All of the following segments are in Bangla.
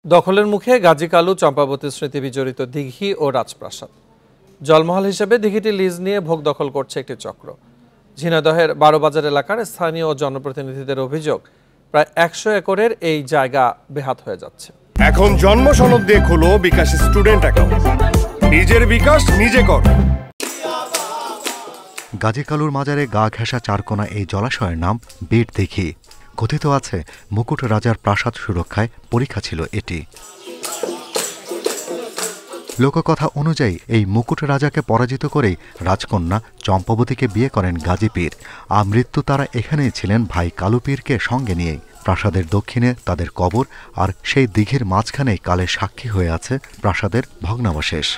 দখলের মুখে গাজী কালু চম্পাবতী স্মৃতি বিজড়িত দিঘি ও রাজপ্রাসাদ। জলমহল হিসেবে দিঘিটি লিজ নিয়ে ভোগ দখল করছে একটি চক্র। ঝিনাইদহের 12 বাজার এলাকার স্থানীয় জনপ্রতিনিধিদের অভিযোগ, প্রায় 100 একরের এই জায়গা বেহাত হয়ে যাচ্ছে। এখন জন্ম সনদ দিয়ে খোলো বিকাশ স্টুডেন্ট অ্যাকাউন্ট, নিজের বিকাশ নিজে কর। গাজী কালুর মাজারে গা ঘেঁষা চারকোনা এই জলাশয়ের নাম বীর দিঘি। কথিত আছে মুকুট রাজার প্রাসাদ সুরক্ষায় পরীক্ষা ছিল এটি। লোককথা অনুযায়ী এই মুকুট রাজাকে পরাজিত করেই রাজকন্যা চম্পাবতীকে বিয়ে করেন গাজী পীর। মৃত্যু তারা এখানেই ছিলেন ভাই কালু পীরকে সঙ্গে নিয়েই। প্রাসাদের দক্ষিণে তাদের কবর, আর সেই দিঘির মাঝখানেই কালের সাক্ষী হয়ে আছে প্রাসাদের ভগ্নাবশেষ।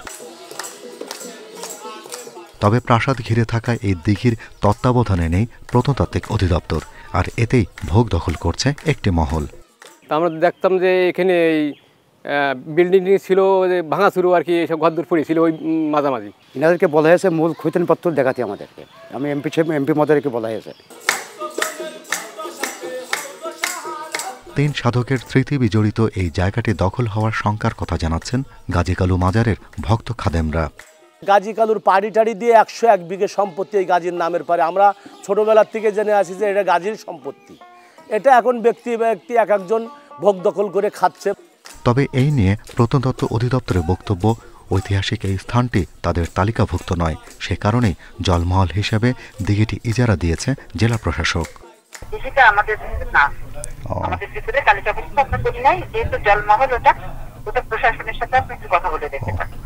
তবে প্রাসাদ ঘিরে থাকা এই দিঘির তত্ত্বাবধানে নেই প্রত্নতাত্ত্বিক অধিদপ্তর, আর এতেই ভোগ দখল করছে একটি মহল। আমরা দেখতাম যে এখানে এই বিল্ডিং ছিল, ভাঙাচুরো আর কি, এসব ঘরদূর পড়েছিল ওই মাঝামাঝি। এনাদেরকে বলা হয়েছে মূল খতিয়ানপত্র দেখাতে আমাদেরকে। আমি এমপি মহোদয়কে বলা হয়েছে। 3 সাধকের স্মৃতি বিজড়িত এই জায়গাটি দখল হওয়ার শঙ্কার কথা জানাচ্ছেন গাজী কালু মাজারের ভক্ত খাদেমরা। গাজী কালুর পাড়ি টাড়ি দিয়ে 101 বিঘে সম্পত্তি এই গাজীর নামের পারে। আমরা ছোটবেলার থেকে জেনে আসি যে এটা গাজীর সম্পত্তি। এটা এখন ব্যক্তি এক একজন ভোগ দখল করে খাচ্ছে। তবে এই নিয়ে প্রত্নতত্ত্ব অধিদপ্তরের বক্তব্য, ঐতিহাসিক এই স্থানটি তাদের তালিকাভুক্ত নয়, সে কারণেই জলমহল হিসেবে দিঘিটি ইজারা দিয়েছে জেলা প্রশাসক। দিঘিটা আমাদের না, আমাদের ভিতরে তালিকাভুক্ত আমরা করি নাই, যেহেতু জলমহল ওটা প্রশাসনের সাথে আপনি একটু কথা বলে দেখতে পারেন।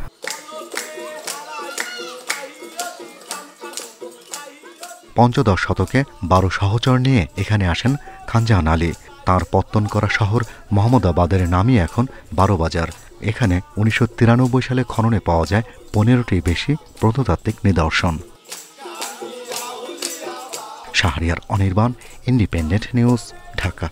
পঞ্চদশ শতকে 12 সহচর নিয়ে এখানে আসেন খানজাহান আলী। তাঁর পত্তন করা শহর মোহাম্মদাবাদের নামই এখন 12 বাজার। এখানে 1993 সালে খননে পাওয়া যায় 15টির বেশি প্রত্নতাত্ত্বিক নিদর্শন। Shahriar Anirban, independent news, Dhaka.